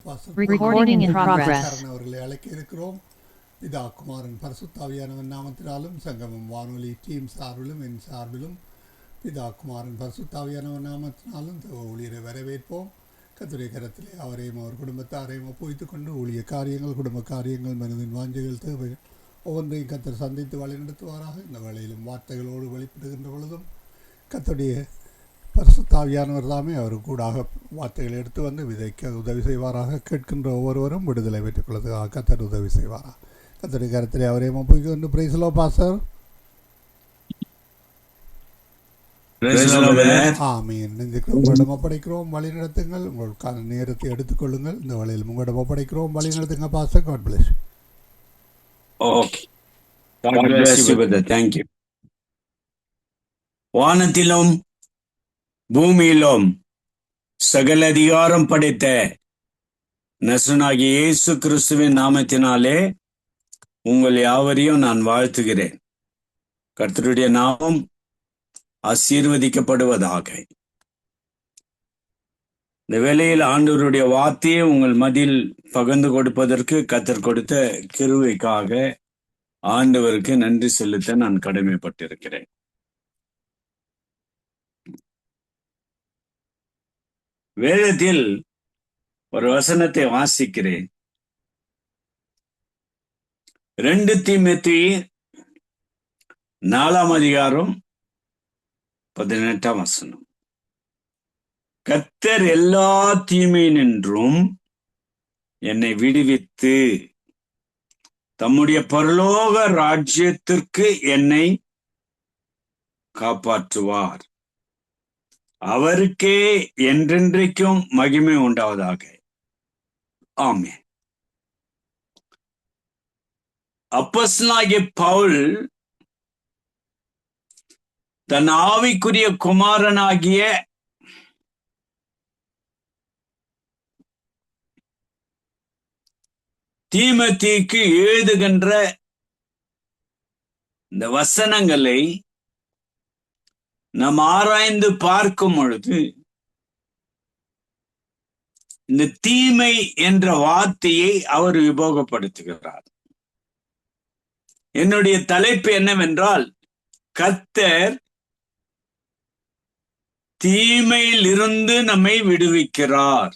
Recording in progress. அவர்களை அழைக்க இருக்கிறோம். பிதா குமாரன் பரிசுத்தாவியானவன் நாமத்தினாலும் சங்கமம் வானொலி டீம் சார்பிலும் என் சார்பிலும் பிதா குமாரன் பரிசுத்தாவியானவன் நாமத்தினாலும் ஊழியரை வரவேற்போம். கர்த்தருடைய கரத்திலே அவரையும் அவர் குடும்பத்தாரையும் ஒப்புவித்துக் கொண்டு ஊழிய காரியங்கள், குடும்ப காரியங்கள், மனதின் வாஞ்சைகள், தேவைகள் ஒவ்வொன்றையும் கர்த்தர் சந்தித்து வழிநடத்துவாராக. இந்த வேளையிலும் வார்த்தைகளோடு வெளிப்படுகின்ற பொழுதும் கர்த்தருடைய பரிசுத்தாவியானவர் தாமே அவர் கூடாக வார்த்தைகளை எடுத்து வந்து விதைக்க உதவி செய்வாராக. கேட்கின்ற ஒவ்வொருவரும் விடுதலை பெற்றுக் கொள்வதற்காக கர்த்தர் உதவி செய்வாராக. கர்த்தருடைய கருத்திலே அவரே ஒப்புவித்துக் கொண்டு பிரைஸ் லோ பாஸ்டர். ஆமீன். உங்களிடம் ஒப்படைக்கிறோம், வழி நடத்துங்கள். உங்களுக்கான நேரத்தை எடுத்துக்கொள்ளுங்கள். இந்த வழியில் உங்களிடம் ஒப்படைக்கிறோம், வழி நடத்துங்க pastor. God bless. Okay, God bless you brother. Thank you. வானத்திலும் பூமியிலும் சகல அதிகாரம் படைத்த நசனாகிய இயேசு கிறிஸ்துவின் நாமத்தினாலே உங்கள் யாவரையும் நான் வாழ்த்துகிறேன். கர்த்தருடைய நாமம் ஆசீர்வதிக்கப்படுவதாக. இந்த வேளையில் ஆண்டவருடைய வார்த்தையை உங்கள் மத்தியில் பகிர்ந்து கொடுப்பதற்கு கர்த்தர் கொடுத்த கிருபைக்காக ஆண்டவருக்கு நன்றி செலுத்த நான் கடமைப்பட்டிருக்கிறேன். வேதத்தில் ஒரு வசனத்தை வாசிக்கிறேன். 2 தீமோத்தேயு 4:18 கர்த்தர் எல்லா தீமையினின்றும் என்னை விடுவித்து தம்முடைய பரலோக ராஜ்யத்திற்கு என்னை காப்பாற்றுவார். அவருக்கே என்றென்றைக்கும் மகிமை உண்டாவதாக. ஆமென். அப்போஸ்தலனாகிய பவுல் தன் ஆவிக்குரிய குமாரனாகிய தீமோத்தேயுக்கு எழுதுகின்ற இந்த வசனங்களை நாம் ஆராய்ந்து பார்க்கும் பொழுது இந்த தீமை என்ற வார்த்தையை அவர் உபயோகப்படுத்துகிறார். என்னுடைய தலைப்பு என்னவென்றால், கர்த்தர் தீமையில் இருந்து நம்மை விடுவிக்கிறார்.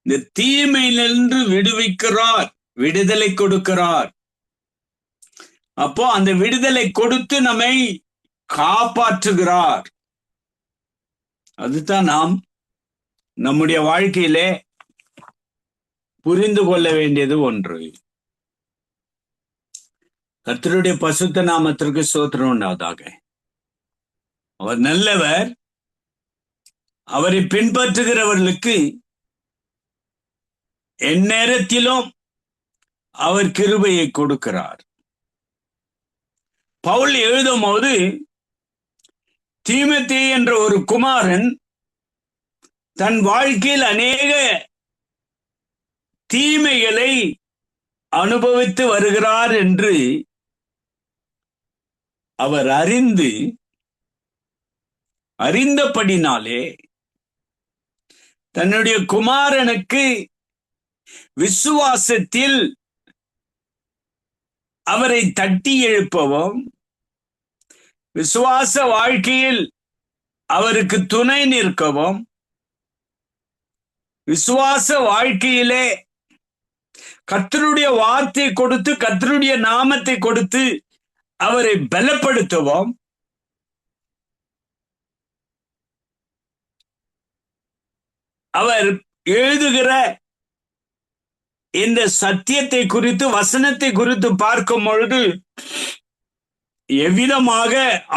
இந்த தீமையிலிருந்து விடுவிக்கிறார், விடுதலை கொடுக்கிறார். அப்போ அந்த விடுதலை கொடுத்து நம்மை காப்பாற்றுகிறார். அதுதான் நாம் நம்முடைய வாழ்க்கையிலே புரிந்து கொள்ள வேண்டியது ஒன்று. கர்த்தருடைய பரிசுத்த நாமத்திற்கு ஸ்தோத்திரம் உண்டாவதாக. அவர் நல்லவர். அவரை பின்பற்றுகிறவர்களுக்கு எந்நேரத்திலும் அவர் கிருபையை கொடுக்கிறார். பவுல் எழுதும் போது தீமோத்தேயு என்ற ஒரு குமாரன் தன் வாழ்க்கையில் அநேக தீமைகளை அனுபவித்து வருகிறார் என்று அவர் அறிந்தபடினாலே தன்னுடைய குமாரனுக்கு விசுவாசத்தில் அவரை தட்டி எழுப்பவும், விசுவாச வாழ்க்கையில் அவருக்கு துணை நிற்கவும், விசுவாச வாழ்க்கையிலே கர்த்தருடைய வார்த்தை கொடுத்து, கர்த்தருடைய நாமத்தை கொடுத்து அவரை பலப்படுத்தவும், அவர் எழுதுகிற இந்த சத்தியத்தை குறித்து, வசனத்தை குறித்து பார்க்கும் பொழுது எவ்விதமாக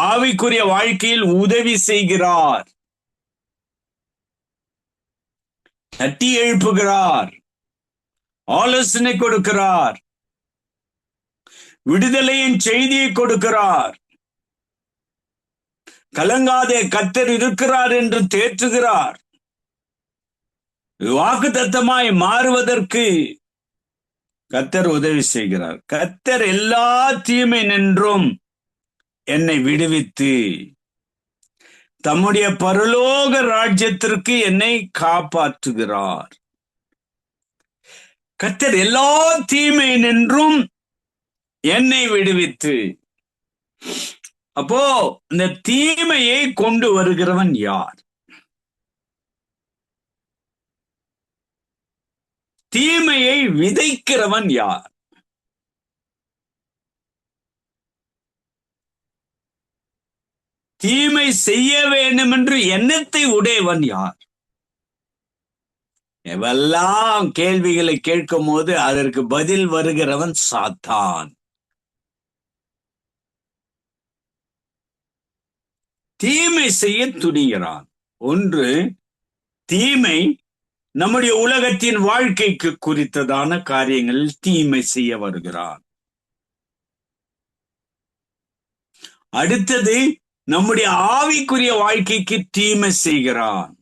ஆவிக்குரிய வாழ்க்கையில் உதவி செய்கிறார், தட்டி எழுப்புகிறார், ஆலோசனை கொடுக்கிறார், விடுதலையின் செய்தியை கொடுக்கிறார், கலங்காதே கர்த்தர் இருக்கிறார் என்று தேற்றுகிறார். வாக்குத்தத்தமாய் மாறுவதற்கு கர்த்தர் உதவி செய்கிறார். கர்த்தர் எல்லா தீமை நின்றும் என்னை விடுவித்து தம்முடைய பரலோக ராஜ்யத்திற்கு என்னை காப்பாற்றுகிறார். கர்த்தர் எல்லா தீமை நின்றும் என்னை விடுவித்து. அப்போ இந்த தீமையை கொண்டு வருகிறவன் யார்? தீமையை விதைக்கிறவன் யார்? தீமை செய்ய வேண்டும் என்று எண்ணத்தை உடையவன் யார்? எவெல்லாம் கேள்விகளை கேட்கும் போது அதற்கு பதில் வருகிறவன் சாத்தான். தீமை செய்ய துணிகிறான். ஒன்று, தீமை நம்முடைய உலகத்தின் வாழ்க்கைக்கு குறித்ததான காரியங்களில் தீமை செய்ய வருகிறான். அடுத்தது, நம்முடைய ஆவிக்குரிய வாழ்க்கைக்கு தீமை செய்கிறான்.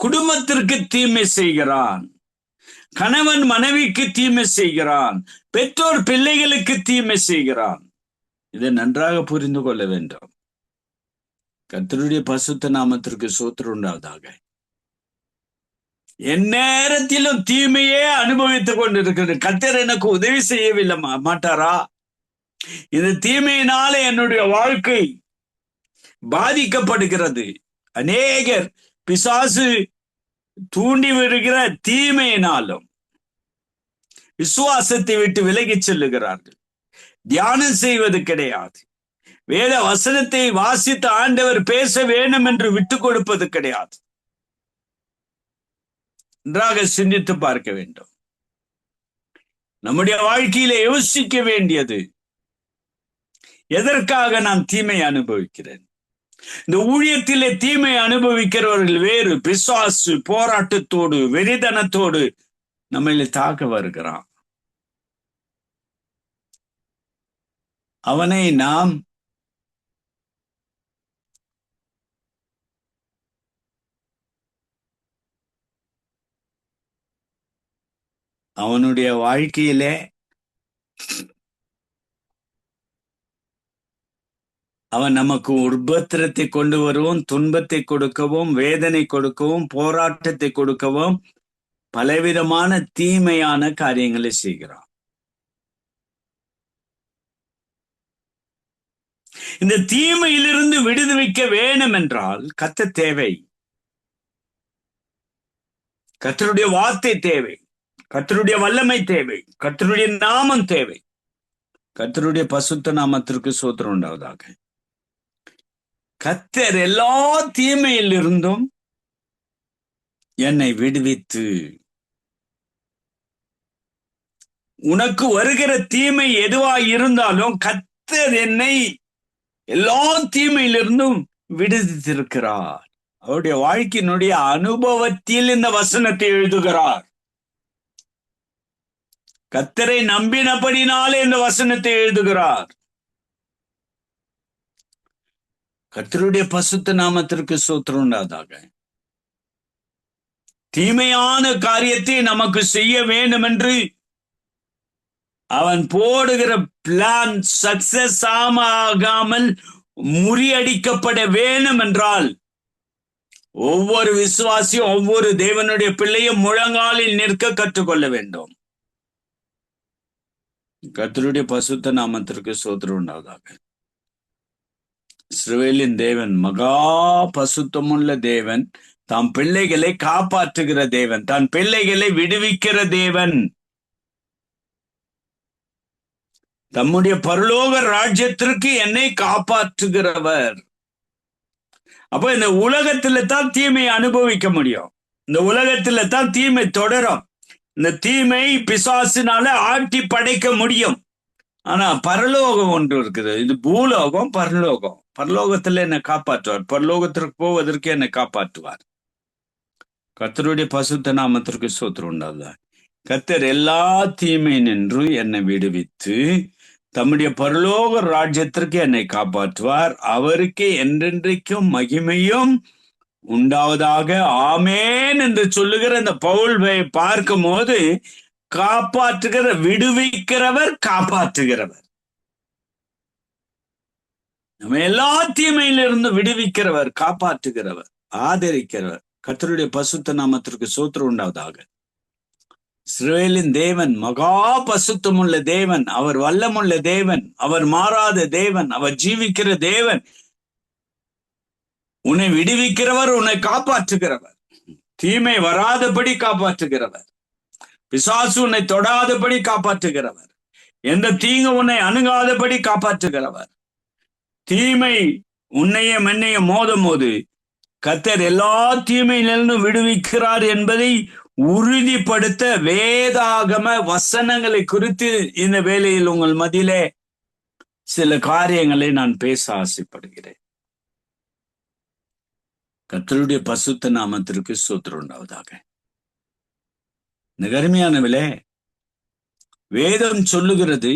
குடும்பத்திற்கு தீமை செய்கிறான். கணவன் மனைவிக்கு தீமை செய்கிறான். பெற்றோர் பிள்ளைகளுக்கு தீமை செய்கிறான். இதை நன்றாக புரிந்து கொள்ள வேண்டும். கர்த்தருடைய பரிசுத்த நாமத்திற்கு ஸ்தோத்திரம் உண்டாவதாக. எந்நேரத்திலும் தீமையே அனுபவித்துக் கொண்டிருக்கிறது. கர்த்தர் எனக்கு உதவி செய்யவில்லை மாட்டாரா? இந்த தீமையினால என்னுடைய வாழ்க்கை பாதிக்கப்படுகிறது. அநேகர் பிசாசு தூண்டி வருகிற தீமையினாலும் விசுவாசத்தை விட்டு விலகிச் செல்லுகிறார்கள். தியானம் செய்வது கிடையாது. வேத வசனத்தை வாசித்த ஆண்டவர் பேச வேண்டும் என்று விட்டுக் கொடுப்பது கிடையாது. நன்றாக சிந்தித்து பார்க்க வேண்டும். நம்முடைய வாழ்க்கையில யோசிக்க வேண்டியது, எதற்காக நான் தீமை அனுபவிக்கிறேன்? இந்த ஊழியத்திலே தீமை அனுபவிக்கிறவர்கள் வேறு. பிசாசு போராட்டத்தோடு வெறிதனத்தோடு நம்மளை தாக்க வருகிறான். அவனை நாம் அவனுடைய வாழ்க்கையிலே அவன் நமக்கு உபத்திரத்தை கொண்டு வருவோம், துன்பத்தை கொடுக்கவும், வேதனை கொடுக்கவும், போராட்டத்தை கொடுக்கவும், பலவிதமான தீமையான காரியங்களை செய்கிறான். இந்த தீமையிலிருந்து விடுவிக்க வேண்டும் என்றால் கர்த்தர் தேவை. கர்த்தருடைய வார்த்தை தேவை. கர்த்தருடைய வல்லமை தேவை. கர்த்தருடைய நாமம் தேவை. கர்த்தருடைய பரிசுத்த நாமத்திற்கு ஸ்தோத்திரம் உண்டாவதாக. கர்த்தர் எல்லா தீமையிலிருந்தும் என்னை விடுவித்து. உனக்கு வருகிற தீமை எதுவாய் இருந்தாலும் கர்த்தர் என்னை எல்லா தீமையிலிருந்தும் விடுவித்திருக்கிறார். அவருடைய வாழ்க்கையினுடைய அனுபவத்தில் இந்த வசனத்தை எழுதுகிறார். கர்த்தரை நம்பினபடினாலே இந்த வசனத்தை எழுதுகிறார். கர்த்தருடைய பரிசுத்த நாமத்திற்கு ஸ்தோத்திரம் உண்டாவதாக. தீமையான காரியத்தை நமக்கு செய்ய வேண்டும் என்று அவன் போடுகிற பிளான் சக்சஸ் ஆகாமல் முறியடிக்கப்பட வேண்டும் என்றால் ஒவ்வொரு விசுவாசியும் ஒவ்வொரு தேவனுடைய பிள்ளையும் முழங்காலில் நிற்க கற்றுக்கொள்ள வேண்டும். கர்த்தருடைய பரிசுத்த நாமத்திற்கு ஸ்தோத்திரம் உண்டாவதாக. இஸ்ரவேலின் தேவன் மகா பரிசுத்தமுள்ள தேவன். தாம் பிள்ளைகளை காப்பாற்றுகிற தேவன். தான் பிள்ளைகளை விடுவிக்கிற தேவன். தம்முடைய பரலோக ராஜ்யத்திற்கு என்னை காப்பாற்றுகிறவர். அப்ப இந்த உலகத்துல தான் தீமையை அனுபவிக்க முடியும். இந்த உலகத்துல தான் தீமை தொடரும். இந்த தீமை பிசாசினால ஆட்டி படைக்க முடியும். ஆனா பரலோகம் ஒன்று இருக்குது. இது பூலோகம், பரலோகம். பரலோகத்துல என்னை காப்பாற்றுவார். பரலோகத்திற்கு போவதற்கு என்னை காப்பாற்றுவார். கர்த்தருடைய பரிசுத்த நாமத்திற்கு ஸ்தோத்திரம் உண்டாவதாக. கர்த்தர் எல்லா தீமை நின்று என்னை விடுவித்து தம்முடைய பரலோக ராஜ்யத்திற்கு என்னை காப்பாற்றுவார். அவருக்கு என்றென்றைக்கும் மகிமையும் உண்டாவதாக. ஆமேன் என்று சொல்லுகிற இந்த பவுல் பார்க்கும் போது காப்பாற்றுகிற, விடுவிக்கிறவர், காப்பாற்றுகிறவர். நம்ம எல்லா தீமையிலிருந்து விடுவிக்கிறவர், காப்பாற்றுகிறவர், ஆதரிக்கிறவர். கர்த்தருடைய பசுத்த நாமத்திற்கு சோத்திரம் உண்டாவதாக. இஸ்ரவேலின் தேவன் மகா பசுத்தமுள்ள தேவன், அவர் வல்லமுள்ள தேவன், அவர் மாறாத தேவன், அவர் ஜீவிக்கிற தேவன். உன்னை விடுவிக்கிறவர், உன்னை காப்பாற்றுகிறவர், தீமை வராதபடி காப்பாற்றுகிறவர், பிசாசு உன்னை தொடாதபடி காப்பாற்றுகிறவர், எந்த தீங்கு உன்னை அணுகாதபடி காப்பாற்றுகிறவர். தீமை உன்னையும் என்னையும் மோதும் போது கர்த்தர் எல்லா தீமையிலிருந்து விடுவிக்கிறார் என்பதை உறுதிப்படுத்த வேதாகம வசனங்களை குறித்து இந்த வேளையில் உங்கள் மத்தியிலே சில காரியங்களை நான் பேச ஆசைப்படுகிறேன். கர்த்தருடைய பசுத்த நாமத்திற்கு ஸ்தோத்திரம் உண்டாவதாக. அருமையானவர்களே, வேதம் சொல்லுகிறது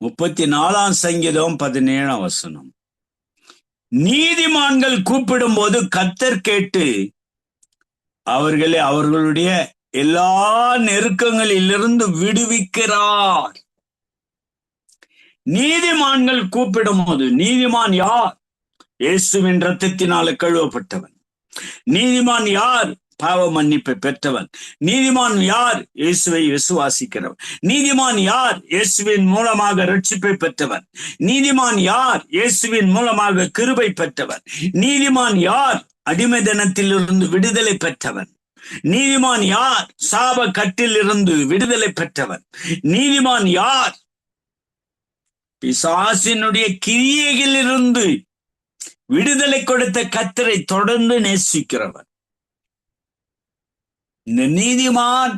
34 சங்கீதம் 17 வசனம், நீதிமான்கள் கூப்பிடும் போது கர்த்தர் கேட்டு அவர்களை அவர்களுடைய எல்லா நெருக்கங்களிலிருந்து விடுவிக்கிறார். நீதிமான்கள் கூப்பிடும் போது, நீதிமான் யார்? இயேசுவின் இரத்தத்தினால கழுவப்பட்டவன். நீதிமான் யார்? பாவ மன்னிப்பை பெற்றவன். நீதிமான் யார்? இயேசுவை விசுவாசிக்கிறவன். நீதிமான் யார்? இயேசுவின் மூலமாக ரட்சிப்பை பெற்றவன். நீதிமான் யார்? இயேசுவின் மூலமாக கிருபை பெற்றவன். நீதிமான் யார்? அடிமைத்தனத்திலிருந்து விடுதலை பெற்றவன். நீதிமான் யார்? சாப கட்டிலிருந்து விடுதலை பெற்றவன். நீதிமான் யார்? பிசாசினுடைய கிரியைகளிலிருந்து விடுதலை கொடுத்த கர்த்தரை தொடர்ந்து நேசிக்கிறவன். இந்த நீதிமான்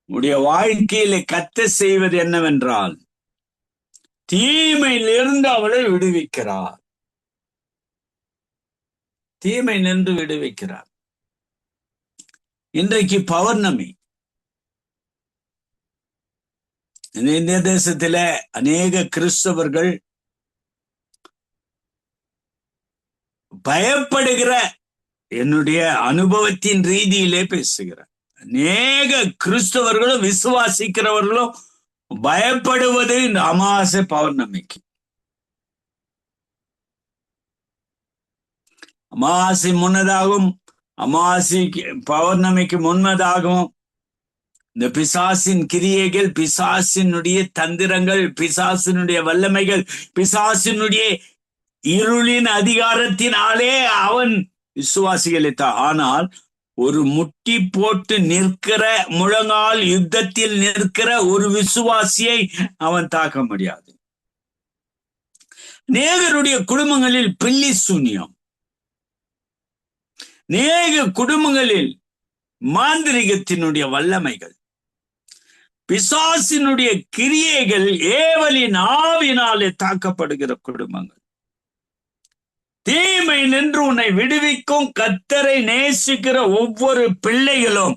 உடைய வாழ்க்கையில கர்த்தர் செய்வது என்னவென்றால், தீமையிலிருந்து அவளை விடுவிக்கிறார். தீமை நின்று விடுவிக்கிறார். இன்றைக்கு பௌர்ணமி. இந்த தேசத்தில அநேக கிறிஸ்தவர்கள் பயப்படுகிற, என்னுடைய அனுபவத்தின் ரீதியிலே பேசுகிறார், அநேக கிறிஸ்தவர்களும் விசுவாசிக்கிறவர்களும் பயப்படுவது இந்த அமாவாசை பௌர்ணமிக்கு. அமாவாசை முன்னதாகவும் அமாவாசைக்கு பௌர்ணமிக்கு முன்னதாகவும் இந்த பிசாசின் கிரியைகள், பிசாசினுடைய தந்திரங்கள், பிசாசினுடைய வல்லமைகள், பிசாசினுடைய இருளின் அதிகாரத்தினாலே அவன் விசுவாசிகளை ஆனால் ஒரு முட்டி போட்டு நிற்கிற, முழங்கால் யுத்தத்தில் நிற்கிற ஒரு விசுவாசியை அவன் தாக்க முடியாது. அநேகருடைய குடும்பங்களில் பில்லி சூன்யம், அநேக குடும்பங்களில் மாந்திரிகத்தினுடைய வல்லமைகள், பிசாசினுடைய கிரியைகள், ஏவலின் ஆவினாலே தாக்கப்படுகிற குடும்பங்கள். தீமை நின்று உன்னை விடுவிக்கும் கர்த்தரை நேசிக்கிற ஒவ்வொரு பிள்ளைகளும்,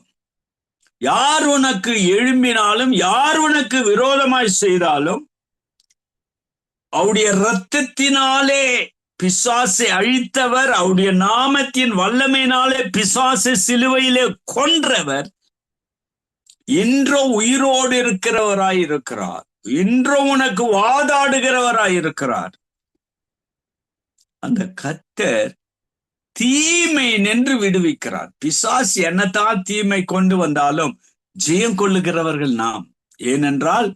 யார் உனக்கு எழும்பினாலும், யார் உனக்கு விரோதமாய் செய்தாலும், அவருடைய இரத்தத்தினாலே பிசாசை அழித்தவர், அவருடைய நாமத்தின் வல்லமையினாலே பிசாசை சிலுவையிலே கொன்றவர் இன்றோ உயிரோடு இருக்கிறவராய் இருக்கிறார். இன்றோ உனக்கு வாதாடுகிறவராய் இருக்கிறார். அந்த கர்த்தர் தீமை நின்று விடுவிக்கிறார். பிசாசு என்னத்தான் தீமை கொண்டு வந்தாலும் ஜெயம் கொள்ளுகிறவர்கள் நாம். ஏனென்றால்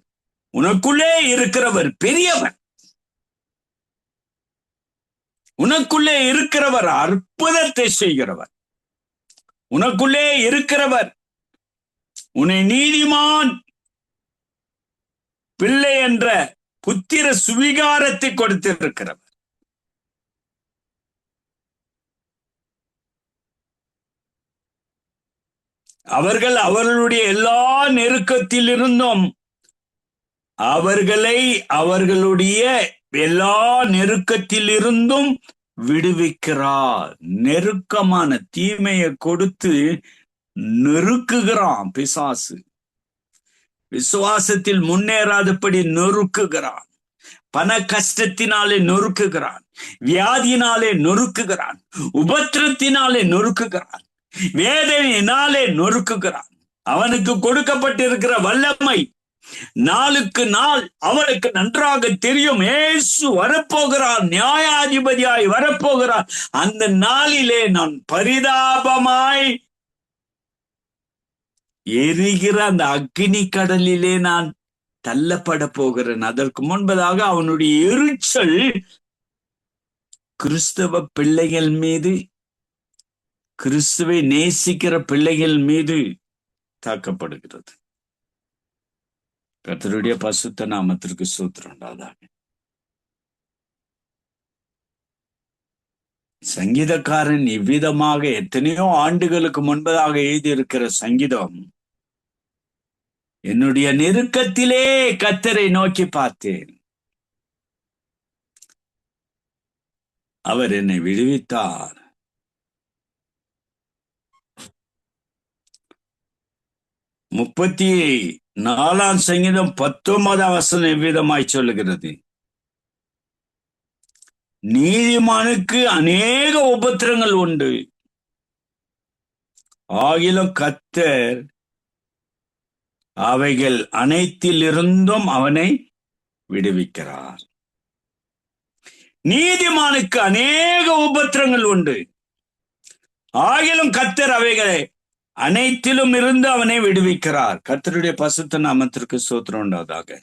உனக்குள்ளே இருக்கிறவர் பெரியவர். உனக்குள்ளே இருக்கிறவர் அற்புதத்தை செய்கிறவர். உனக்குள்ளே இருக்கிறவர் உன்னை நீதிமான் பிள்ளை என்ற புத்திர சுவிகாரத்தை கொடுத்திருக்கிறவர். அவர்கள் அவர்களுடைய எல்லா நெருக்கத்திலிருந்தும் அவர்களை அவர்களுடைய எல்லா நெருக்கத்திலிருந்தும் விடுவிக்கிறார். நெருக்கமான தீமையை கொடுத்து நெருக்குகிறான் பிசாசு. விசுவாசத்தில் முன்னேறாதபடி நொறுக்குகிறான். பண கஷ்டத்தினாலே நொறுக்குகிறான். வியாதியினாலே நொறுக்குகிறான். உபத்திரத்தினாலே நொறுக்குகிறான். வேதனையினாலே நொறுக்குகிறான். அவனுக்கு கொடுக்கப்பட்டிருக்கிற வல்லமை நாளுக்கு நாள் அவனுக்கு நன்றாக தெரியும், இயேசு வரப்போகிறார், நியாயாதிபதியாய் வரப்போகிறார். அந்த நாளிலே நான் பரிதாபமாய் எரிகிற அந்த அக்னி கடலிலே நான் தள்ளப்பட போகிறேன். அதற்கு முன்பதாக அவனுடைய எரிச்சல் கிறிஸ்தவ பிள்ளைகள் மீது, கிறிஸ்துவை நேசிக்கிற பிள்ளைகள் மீது தாக்கப்படுகிறது. கர்த்தருடைய பரிசுத்த நாமத்திற்கு ஸ்தோத்திரம் உண்டாவதாக. சங்கீதக்காரன் இவ்விதமாக எத்தனையோ ஆண்டுகளுக்கு முன்பதாக எழுதியிருக்கிற சங்கீதம், என்னுடைய நெருக்கத்திலே கர்த்தரை நோக்கி பார்த்தேன், அவர் என்னை விடுவித்தார். 34ஆம் சங்கீதம் 19ஆம் வசனம் எவ்விதமாய் சொல்லுகிறது, நீதிமானுக்கு அநேக உபத்திரங்கள் உண்டு, ஆகிலும் கர்த்தர் அவைகள் அனைத்திலிருந்தும் அவனை விடுவிக்கிறார். நீதிமானுக்கு அநேக உபத்திரங்கள் உண்டு, ஆகிலும் கர்த்தர் அவைகளை அனைத்திலும் இருந்து அவனை விடுவிக்கிறார். கர்த்தருடைய பரிசுத்த நாமத்திற்கு ஸ்தோத்திரம் உண்டாவதாக.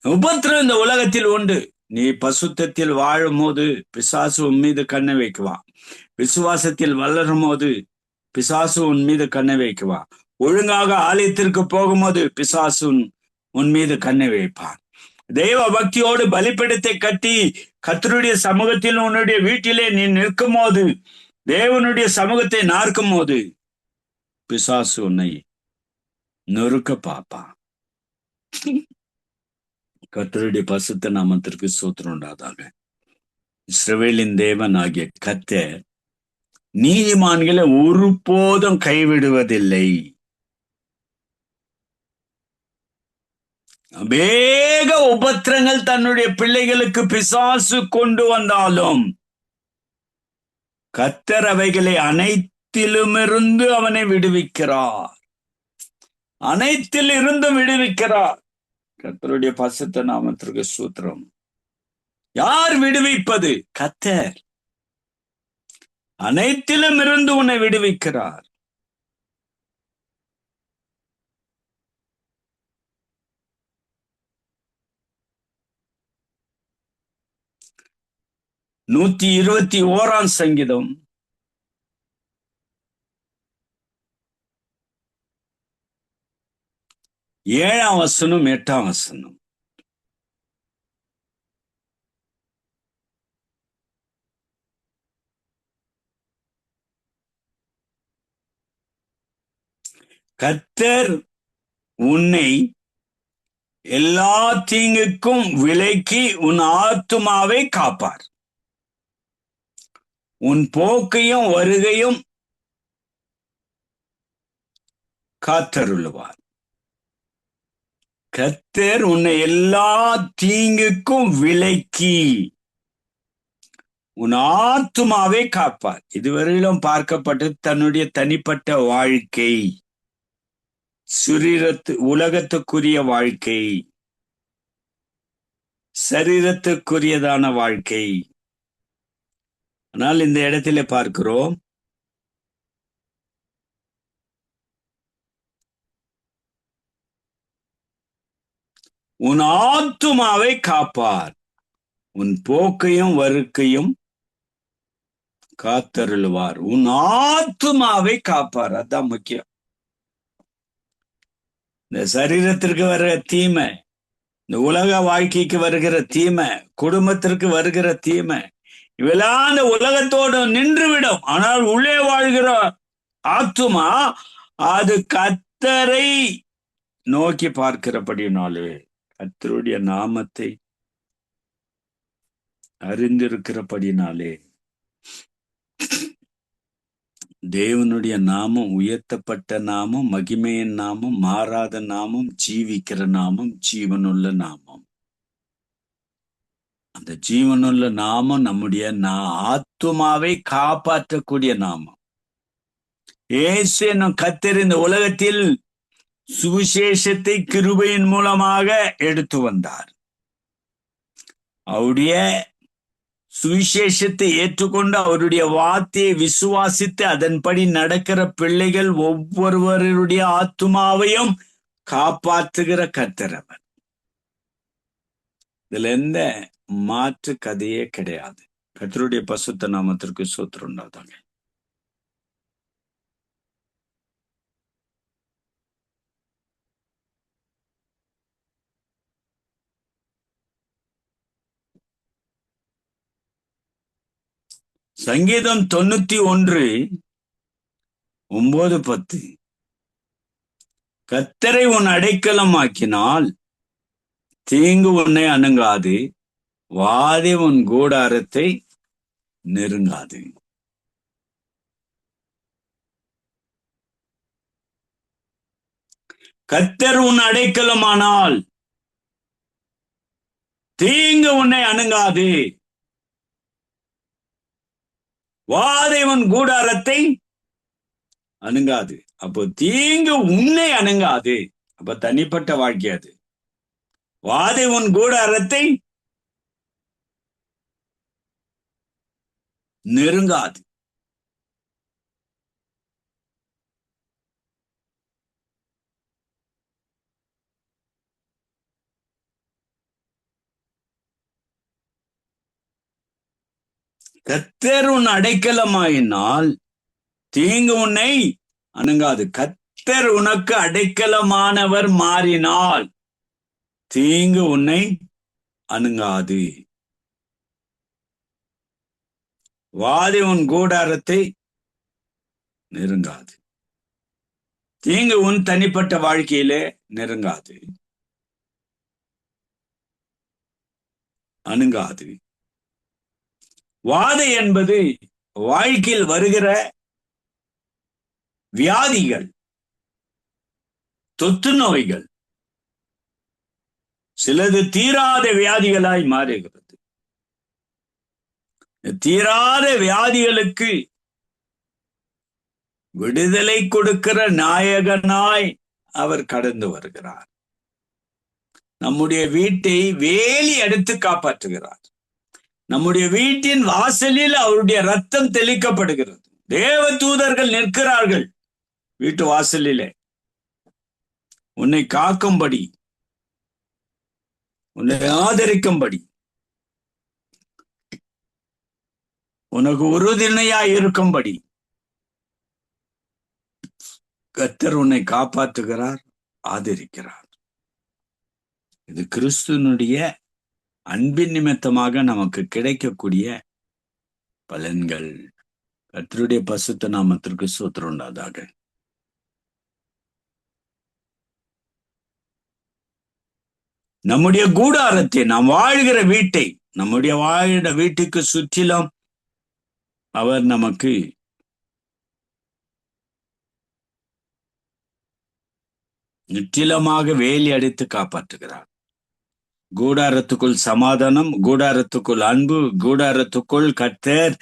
உபத்திரம் இந்த உலகத்தில் உண்டு. நீ பசுத்தத்தில் வாழும் போது பிசாசு உன் மீது கண்ணை வைக்குவான். விசுவாசத்தில் வளரும் போது பிசாசு உன் மீது கண்ணை வைக்குவான். ஒழுங்காக ஆலயத்திற்கு போகும்போது பிசாசு உன் மீது கண்ணை வைப்பான். தெய்வ பக்தியோடு பலிபீடத்தை கட்டி கர்த்தருடைய சமூகத்தில் உன்னுடைய வீட்டிலே நீ நிற்கும் போது, தேவனுடைய சமூகத்தை நார்க்கும் போது பிசாசு உன்னை நொறுக்க பார்ப்பான். கர்த்தருடைய பரிசுத்த நாமத்திற்கு ஸ்தோத்திரம் உண்டாவதாக. இஸ்ரவேலின் தேவன் ஆகிய கர்த்தர் நீதிமான்களை ஒருபோதும் கைவிடுவதில்லை. அநேக உபத்திரங்கள் தன்னுடைய பிள்ளைகளுக்கு பிசாசு கொண்டு வந்தாலும் கர்த்தர் அவைகளை அனைத்திலுமிருந்து அவனை விடுவிக்கிறார். அனைத்தில் இருந்தும் விடுவிக்கிறார். கர்த்தருடைய பரிசுத்த நாமத்திற்கு ஸ்தோத்திரம். யார் விடுவிப்பது? கர்த்தர். அனைத்திலும் இருந்து உன்னை விடுவிக்கிறார். நூற்றி 21ஆம் சங்கீதம் 7ஆம் வசனம் 8ஆம் வசனம். கர்த்தர் உன்னை எல்லா தீங்குக்கும் விலக்கி உன் ஆத்துமாவை காப்பார். உன் போக்கையும் வருகையும் காத்தருளுவார். கர்த்தர் உன்னை எல்லா தீங்குக்கும் விலக்கி உன் ஆத்துமாவை காப்பார். இதுவரையிலும் பார்க்கப்பட்டு தன்னுடைய தனிப்பட்ட வாழ்க்கை, உலகத்துக்குரிய வாழ்க்கை, சரீரத்துக்குரியதான வாழ்க்கை. ஆனால் இந்த இடத்திலே பார்க்கிறோம், உன் ஆத்துமாவை காப்பார், உன் போக்கையும் வருக்கையும் காத்தருளுவார். உன் ஆத்துமாவை காப்பார். அதான் முக்கியம். இந்த சரீரத்திற்கு வருகிற தீமை, இந்த உலக வாழ்க்கைக்கு வருகிற தீமை, குடும்பத்திற்கு வருகிற தீமை, இவெல்லாம் அந்த உலகத்தோடு நின்றுவிடும். ஆனால் உள்ளே வாழ்கிற ஆத்துமா அது கர்த்தரை நோக்கி பார்க்கிறபடினாலே, கர்த்தருடைய நாமத்தை அறிந்திருக்கிறபடினாலே, தேவனுடைய நாமம் உயர்த்தப்பட்ட நாமம், மகிமையின் நாமம், மாறாத நாமம், ஜீவிக்கிற நாமம், ஜீவனுள்ள நாமம். அந்த ஜீவனுள்ள நாமம் நம்முடைய ஆத்துமாவை காப்பாற்றக்கூடிய நாமம். இயேசு என்னும் கர்த்தர் இந்த உலகத்தில் சுவிசேஷத்தை கிருபையின் மூலமாக எடுத்து வந்தார். அவருடைய சுவிசேஷத்தை ஏற்றுக்கொண்டு அவருடைய வார்த்தையை விசுவாசித்து அதன்படி நடக்கிற பிள்ளைகள் ஒவ்வொருவருடைய ஆத்துமாவையும் காப்பாற்றுகிற கர்த்தர் அவர். இதுல எந்த மாற்று கதையே கிடையாது. கர்த்தருடைய பசுத்த நாமத்திற்கு ஸ்தோத்திரம் உண்டாவதாக. சங்கீதம் 91:9-10. கர்த்தரை உன் அடைக்கலமாக்கினால் தீங்கு உன்னை அணுகாது, வாதை உன் கூடாரத்தை நெருங்காது. கர்த்தர் உன் அடைக்கலமானால் தீங்கு உன்னை அணுகாது, வாதை உன் கூடாரத்தை அணுகாது. அப்போ தீங்கு உன்னை அணுகாது. அப்ப தனிப்பட்ட வாழ்க்கை அது. வாதை உன் கூடாரத்தை நெருங்காது. கர்த்தர் உன் அடைக்கலமாயினால் தீங்கு உன்னை அணுகாது. கர்த்தர் உனக்கு அடைக்கலமானவர் மாறினால் தீங்கு உன்னை அணுகாது. வாதை உன் கூடாரத்தை நெருங்காது. தீங்கு உன் தனிப்பட்ட வாழ்க்கையிலே நெருங்காது, அணுகாது. வாதை என்பது வாழ்க்கையில் வருகிற வியாதிகள், தொற்று நோய்கள். சிலது தீராத வியாதிகளாய் மாறுகிறது. தீராத வியாதிகளுக்கு விடுதலை கொடுக்கிற நாயகனாய் அவர் கடந்து வருகிறார். நம்முடைய வீட்டை வேலி அடித்து காப்பாற்றுகிறார். நம்முடைய வீட்டின் வாசலில் அவருடைய ரத்தம் தெளிக்கப்படுகிறது. தேவ தூதர்கள் நிற்கிறார்கள் வீட்டு வாசலிலே உன்னை காக்கும்படி, உன்னை ஆதரிக்கும்படி, உனக்கு உறுதுணையாய் இருக்கும்படி கர்த்தர் உன்னை காப்பாற்றுகிறார், ஆதரிக்கிறார். இது கிறிஸ்துவனுடைய அன்பின் நிமித்தமாக நமக்கு கிடைக்கக்கூடிய பலன்கள். கர்த்தருடைய பசுத்த நாமத்திற்கு ஸ்தோத்திரம் உண்டாதாக. நம்முடைய கூடாரத்தை, நாம் வாழ்கிற வீட்டை, நம்முடைய வாழ்கிற வீட்டுக்கு சுற்றிலும் அவர் நமக்கு நிச்சலமாக வேலி அடித்து காப்பாற்றுகிறார். கூடாரத்துக்குள் சமாதானம், கூடாரத்துக்குள் அன்பு, கூடாரத்துக்குள் கர்த்தர்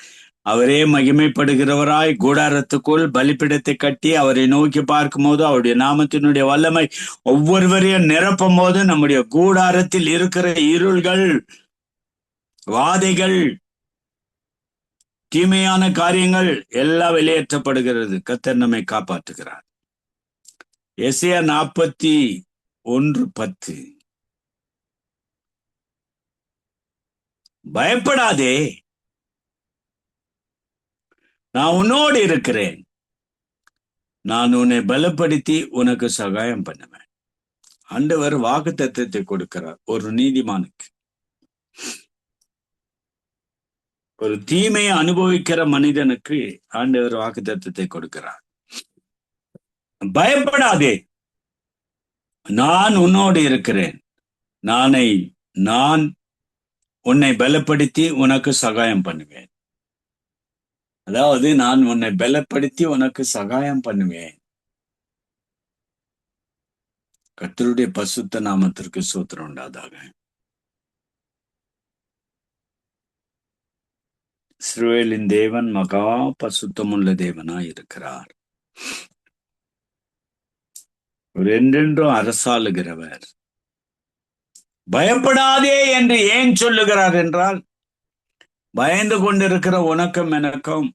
அவரே மகிமைப்படுகிறவராய் கூடாரத்துக்குள் பலிப்பிடத்தை கட்டி அவரை நோக்கி பார்க்கும் போது அவருடைய நாமத்தினுடைய வல்லமை ஒவ்வொருவரையும் நிரப்பும் போது நம்முடைய கூடாரத்தில் இருக்கிற இருள்கள், வாதைகள், தீமையான காரியங்கள் எல்லாம் வெளியேற்றப்படுகிறது. கர்த்தர் நம்மை காப்பாற்றுகிறார். எசையா 41:10. பயப்படாதே, நான் உன்னோடு இருக்கிறேன், நான் உன்னை பலப்படுத்தி உனக்கு சகாயம் பண்ணுவேன். ஆண்டவர் வாக்குத்தத்தத்தை கொடுக்கிறார் ஒரு நீதிமானுக்கு. ஒரு தீமையை அனுபவிக்கிற மனிதனுக்கு ஆண்டவர் வாக்குத்தத்தத்தை கொடுக்கிறார். பயப்படாதே, நான் உன்னோடு இருக்கிறேன், நான் உன்னை பலப்படுத்தி உனக்கு சகாயம் பண்ணுவேன். அதாவது நான் உன்னை பலப்படுத்தி உனக்கு சகாயம் பண்ணுவேன். கர்த்தருடைய பசுத்த நாமத்திற்கு ஸ்தோத்திரம் உண்டாதாக. இஸ்ரவேலின் தேவன் மகா பசுத்தமுள்ள தேவனாய் இருக்கிறார். அவர் என்றென்றும் அரசாளுகிறவர். பயப்படாதே என்று ஏன் சொல்லுகிறார் என்றால், பயந்து கொண்டிருக்கிற உனக்கும் எனக்கும்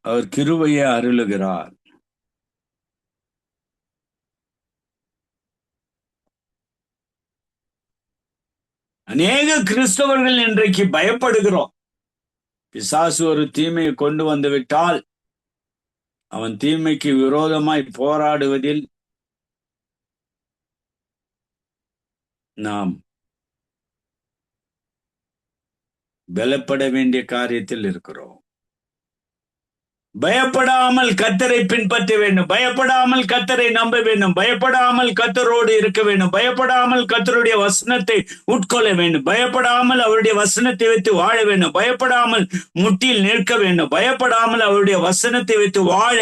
அவர் கிருபையை அருளுகிறார். அநேக கிறிஸ்தவர்கள் இன்றைக்கு பயப்படுகிறோம். பிசாசு ஒரு தீமையை கொண்டு வந்து விட்டால் அவன் தீமைக்கு விரோதமாய் போராடுவதில் நாம் பலப்பட வேண்டிய காரியத்தில் இருக்கிறோம். பயப்படாமல் கர்த்தரை பின்பற்ற வேண்டும், பயப்படாமல் கர்த்தரை நம்ப வேண்டும், பயப்படாமல் கர்த்தரோடு இருக்க வேண்டும், பயப்படாமல் கர்த்தருடைய வசனத்தை உட்கொள்ள வேண்டும், பயப்படாமல் அவருடைய வசனத்தை வைத்து வாழ வேண்டும், பயப்படாமல் முட்டில் நிற்க வேண்டும், பயப்படாமல் அவருடைய வசனத்தை வைத்து வாழ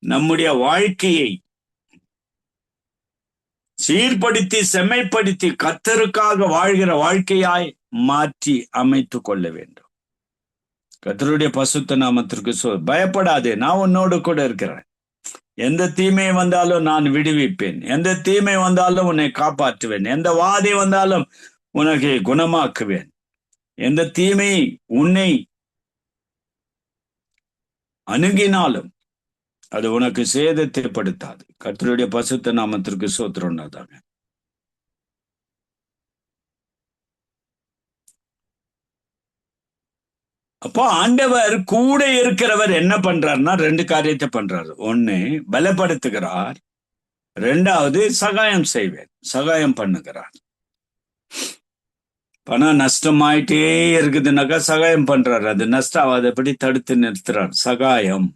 நம்முடைய வாழ்க்கையை சீர்படுத்தி செம்மைப்படுத்தி கர்த்தருக்காக வாழ்கிற வாழ்க்கையாய் மாற்றி அமைத்து கொள்ள வேண்டும். கர்த்தருடைய பசுத்த நாமத்திற்கு பயப்படாதே, நான் உன்னோடு கூட இருக்கிறேன். எந்த தீமை வந்தாலும் நான் விடுவிப்பேன், எந்த தீமை வந்தாலும் உன்னை காப்பாற்றுவேன், எந்த வாதை வந்தாலும் உனக்கு குணமாக்குவேன், எந்த தீமை உன்னை அணுகினாலும் அது உனக்கு சேதத்தை படுத்தாது. கர்த்தருடைய பசுத்த நாமத்திற்கு ஸ்தோத்திரம் உண்டாதாக. அப்போ ஆண்டவர் கூட இருக்கிறவர் என்ன பண்றாருன்னா 2 காரியத்தை பண்றாரு. ஒண்ணு, பலப்படுத்துகிறார். 2வது, சகாயம் செய்வேன், சகாயம் பண்ணுகிறார். பணம் நஷ்டமாயிட்டே இருக்குதுனாக்கா சகாயம் பண்றாரு, அது நஷ்டம் ஆகாதபடி தடுத்து நிறுத்துறார். சகாயம்.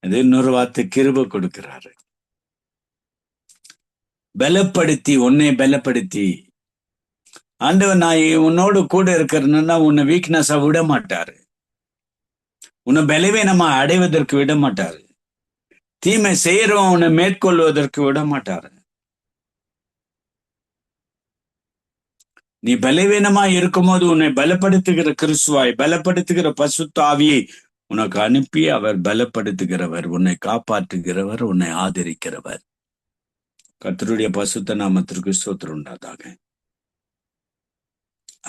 அது இன்னொரு வார்த்தை கிருபை கொடுக்கிறாரு. பலப்படுத்தி, உன்னை பலப்படுத்தி. ஆண்டவர் நான் உன்னோடு கூட இருக்கிறேன்னா உன்னை வீக்னஸா விட மாட்டாரு, உன்னை பலவீனமா அடைவதற்கு விட மாட்டாரு, தீமை செய்யறவன் உன்னை மேற்கொள்வதற்கு விட மாட்டாரு. நீ பலவீனமா இருக்கும்போது உன்னை பலப்படுத்துகிற கிறிஸ்துவாய், பலப்படுத்துகிற பசுத்த ஆவியை உனக்கு அனுப்பி அவர் பலப்படுத்துகிறவர், உன்னை காப்பாற்றுகிறவர், உன்னை ஆதரிக்கிறவர். கர்த்தருடைய பசுத்த நாமத்திற்கு ஸ்தோத்திரம் உண்டாதாக.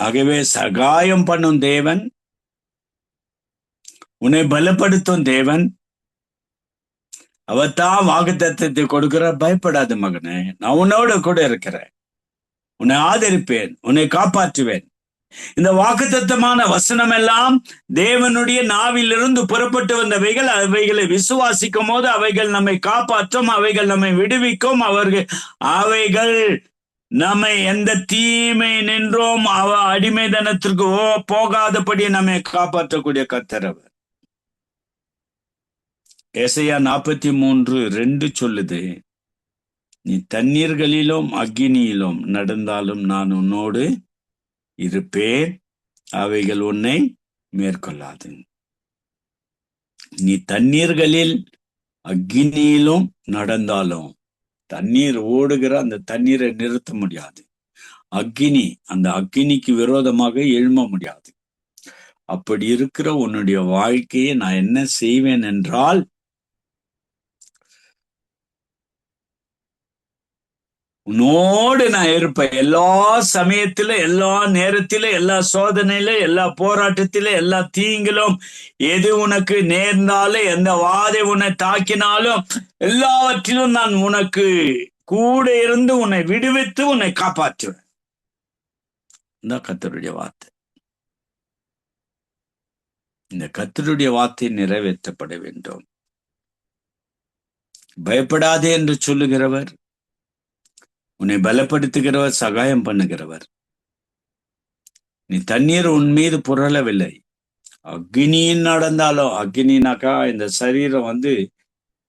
ஆகவே சகாயம் பண்ணும் தேவன், உன்னை பலப்படுத்தும் தேவன், அவர் தான் வாக்குத்தத்தத்தை கொடுக்கிறார். பயப்படாத மகனே, நான் உன்னோட கூட இருக்கிறேன், உன்னை ஆதரிப்பேன், உன்னை காப்பாற்றுவேன். இந்த வாக்குத்தத்தமான வசனம் எல்லாம் தேவனுடைய நாவிலிருந்து புறப்பட்டு வந்தவைகள். அவைகளை விசுவாசிக்கும் போது அவைகள் நம்மை காப்பாற்றும், அவைகள் நம்மை விடுவிக்கும், அவைகள் நம்மை எந்த தீமை நின்றோம் அடிமைதனத்திற்கு போகாதபடி நம்மை காப்பாற்றக்கூடிய கர்த்தர் அவர். ஏசாயா 43:2 சொல்லுது, நீ தண்ணீர்களிலும் அக்கினியிலும் நடந்தாலும் நான் உன்னோடு இருப்பேன், அவைகள் உன்னை மேற்கொள்ளாது. நீ தண்ணீர்களில் அக்கினியிலும் நடந்தாலும், தண்ணீர் ஓடுகிற அந்த தண்ணீரை நிறுத்த முடியாது. அக்கினி, அந்த அக்கினிக்கு விரோதமாக எழும்ப முடியாது. அப்படி இருக்கிற உன்னுடைய வாழ்க்கையை நான் என்ன செய்வேன் என்றால், உன்னோடு நான் இருப்பேன். எல்லா சமயத்தில, எல்லா நேரத்தில, எல்லா சோதனையில, எல்லா போராட்டத்தில, எல்லா தீங்கிலும், எது உனக்கு நேர்ந்தாலும், எந்த வாதை உன்னை தாக்கினாலும், எல்லாவற்றிலும் நான் உனக்கு கூட இருந்து உன்னை விடுவித்து உன்னை காப்பாற்றுவேன். இந்த கர்த்தருடைய வார்த்தை. இந்த கர்த்தருடைய வார்த்தை நிறைவேற்றப்பட வேண்டும். பயப்படாதே என்று சொல்லுகிறவர், உன்னை பலப்படுத்துகிறவர், சகாயம் பண்ணுகிறவர். நீ தண்ணீர் உன் மீது புரளவில்லை, அக்னியின் நடந்தாலும், அக்னினாக்கா இந்த சரீரம்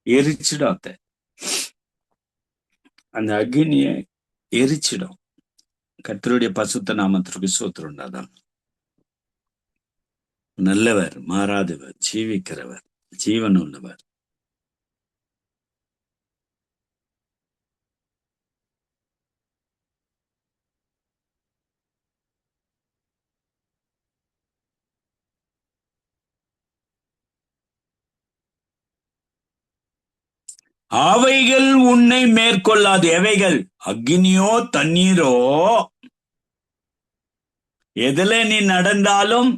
எரிச்சிடும், அந்த அக்னியை எரிச்சிடும். கர்த்தருடைய பசுத்த நாமத்திற்கு ஸ்தோத்திரம் உண்டாதாக. நல்லவர், மாறாதவர், ஜீவிக்கிறவர், ஜீவன் உள்ளவர். அவைகள் உன்னை மேற்கொள்ளாது. எவைகள்? அக்னியோ தண்ணீரோ, எதுல நீ நடந்தாலும்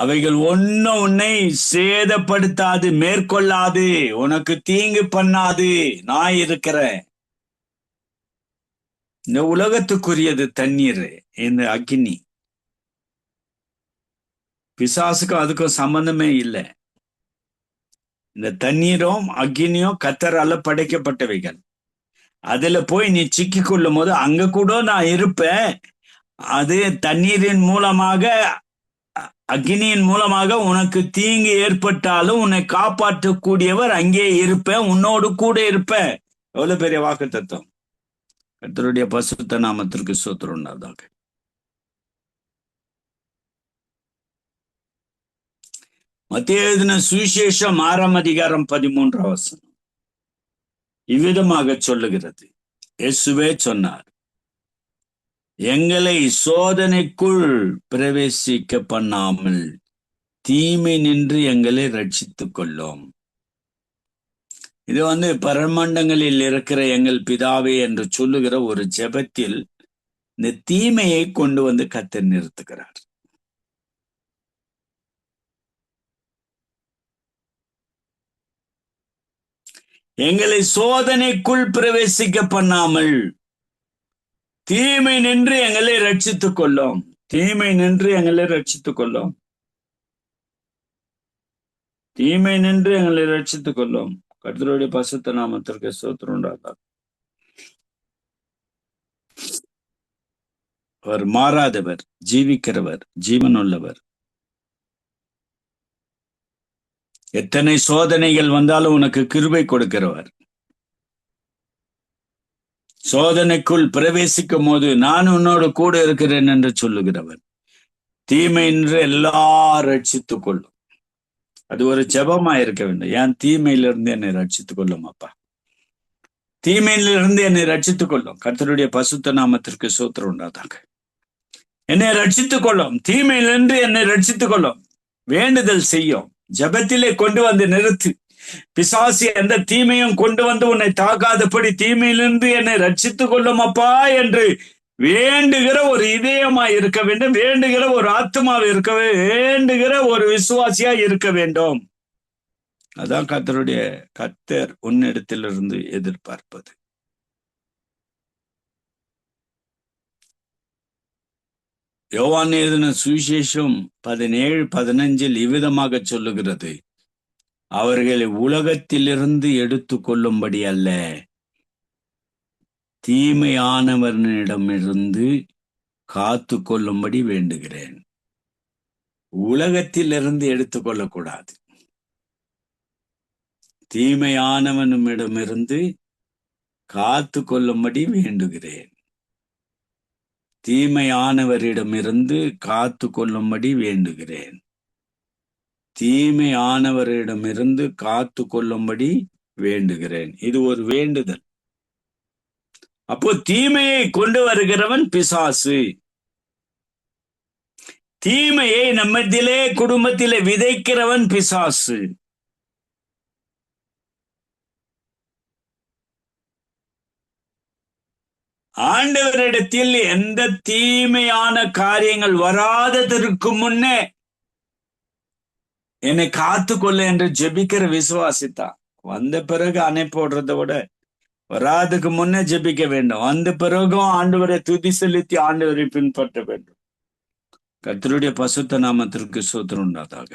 அவைகள் ஒன்னும் உன்னை சேதப்படுத்தாது, மேற்கொள்ளாது, உனக்கு தீங்கு பண்ணாது. நான் இருக்கிறேன். இந்த உலகத்துக்குரியது தண்ணீர், இந்த அக்னி. பிசாசுக்கும் அதுக்கும் சம்பந்தமே இல்லை. இந்த தண்ணீரும் அக்னியும் கர்த்தரால படைக்கப்பட்டவைகள். அதுல போய் நீ சிக்கி கொள்ளும் போது அங்க கூட நான் இருப்பேன். அது தண்ணீரின் மூலமாக, அக்னியின் மூலமாக உனக்கு தீங்கு ஏற்பட்டாலும் உன்னை காப்பாற்றக்கூடியவர் அங்கே இருப்பேன், உன்னோடு கூட இருப்பேன். எவ்வளவு பெரிய வாக்கு தத்துவம்! கர்த்தருடைய பரிசுத்த நாமத்திற்கு ஸ்தோத்திரம் உண்டாவதாக. மத்தேயு எழுதின சுவிசேஷம் 6ஆம் அதிகாரம் 13ஆம் வசனம் இவ்விதமாக சொல்லுகிறது. இயேசுவே சொன்னார், எங்களை சோதனைக்குள் பிரவேசிக்க பண்ணாமல் தீமை நின்று எங்களை ரட்சித்துக் கொள்ளும். இது பரமண்டங்களில் இருக்கிற எங்கள் பிதாவே என்று சொல்லுகிற ஒரு ஜெபத்தில் இந்த தீமையை கொண்டு கர்த்தர் நிறுத்துகிறார். எங்களை சோதனைக்குள் பிரவேசிக்க பண்ணாமல் தீமை நின்று எங்களை ரட்சித்துக் கொள்ளும். தீமை நின்று எங்களை ரட்சித்துக் கொள்ளும். தீமை நின்று எங்களை ரட்சித்துக் கொள்ளும். கர்த்தருடைய பரிசுத்த நாமத்திற்கு ஸ்தோத்திரம் உண்டாவதாக. அவர் மாறாதவர், ஜீவிக்கிறவர், ஜீவனுள்ளவர். எத்தனை சோதனைகள் வந்தாலும் உனக்கு கிருபை கொடுக்கிறவர். சோதனைக்குள் பிரவேசிக்கும் போது நான் உன்னோடு கூட இருக்கிறேன் என்று சொல்லுகிறவர். தீமை என்று எல்லாரும் ரட்சித்துக் கொள்ளும். அது ஒரு ஜெபமா இருக்க வேண்டும். ஏன் தீமையிலிருந்து என்னை ரட்சித்துக் கொள்ளும் அப்பா, தீமையிலிருந்து என்னை ரட்சித்துக் கொள்ளும். கர்த்தருடைய பரிசுத்த நாமத்திற்கு ஸ்தோத்திரம் உண்டாவதாக. என்னை ரட்சித்துக் கொள்ளும், தீமையிலிருந்து என்னை ரட்சித்துக் கொள்ளும். வேண்டுதல் செய்யும், ஜெபத்திலே கொண்டு நிறுத்து. பிசாசு எந்த தீமையும் கொண்டு உன்னை தாக்காதபடி தீமையிலிருந்து என்னை ரட்சித்துக் கொள்ளும் அப்பா என்று வேண்டுகிற ஒரு இதயமாய் இருக்க வேண்டும். வேண்டுகிற ஒரு ஆத்மாவை இருக்க, வேண்டுகிற ஒரு விசுவாசியாய் இருக்க வேண்டும். அதான் கர்த்தர் உன்னிடத்திலிருந்து எதிர்பார்ப்பது. யோவான் எழுதின சுவிசேஷம் 17:15 இவ்விதமாக சொல்லுகிறது, அவர்களை உலகத்திலிருந்து எடுத்து கொள்ளும்படி அல்ல, தீமையானவனிடமிருந்து காத்து கொள்ளும்படி வேண்டுகிறேன். உலகத்திலிருந்து எடுத்துக்கொள்ளக்கூடாது, தீமையானவனிடமிருந்து காத்து கொள்ளும்படி வேண்டுகிறேன். தீமையானவரிடமிருந்து காத்து கொள்ளும்படி வேண்டுகிறேன். தீமையானவரிடமிருந்து காத்து கொள்ளும்படி வேண்டுகிறேன். இது ஒரு வேண்டுதல். அப்போ தீமையை கொண்டு வருகிறவன் பிசாசு. தீமையை நம்மத்திலே, குடும்பத்திலே விதைக்கிறவன் பிசாசு. ஆண்டவரிடத்தில் எந்த தீமையான காரியங்கள் வராததற்கு முன்னே என்னை காத்துக்கொள்ள என்று ஜெபிக்கிற விசுவாசித்தான். வந்த பிறகு அணை போடுறதை விட வராதுக்கு முன்னே ஜெபிக்க வேண்டும். வந்த பிறகும் ஆண்டவரை துதி செலுத்தி ஆண்டவரை பின்பற்ற வேண்டும். கர்த்தருடைய பரிசுத்த நாமத்திற்கு ஸ்தோத்திரம் உண்டாவதாக.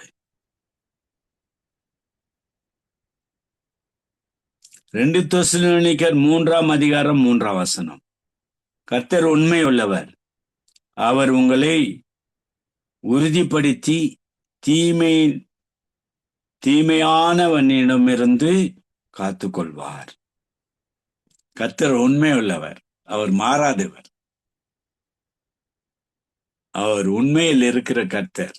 2 தெசலோனிக்கர் 3ஆம் அதிகாரம் 3ஆம் வசனம். கர்த்தர் உண்மை உள்ளவர், அவர் உங்களை உறுதிப்படுத்தி தீமையானவனிடமிருந்து காத்துக்கொள்வார். கர்த்தர் உண்மை உள்ளவர், அவர் மாறாதவர், அவர் உண்மையில் இருக்கிற கர்த்தர்.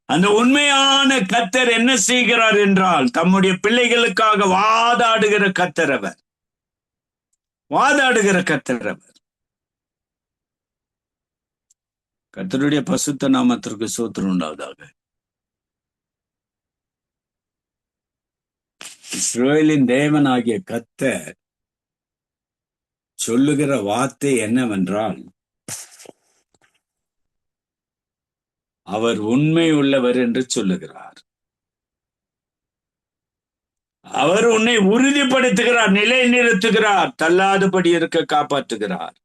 அந்த உண்மையான கர்த்தர் என்ன செய்கிறார் என்றால், தம்முடைய பிள்ளைகளுக்காக வாதாடுகிற கர்த்தர் அவர். வாதாடுகிற கர்த்தர் அவர். கர்த்தருடைய பரிசுத்த நாமத்திற்கு ஸ்தோத்திரம் உண்டாவதாக. இஸ்ரவேலின் தேவனாகிய கர்த்தர் சொல்லுகிற வார்த்தை என்னவென்றால், அவர் உண்மை உள்ளவர் என்று சொல்லுகிறார். அவர் உன்னை உறுதிப்படுத்துகிறார், நிலைநிறுத்துகிறார், தள்ளாதபடி இருக்க காப்பாற்றுகிறார்.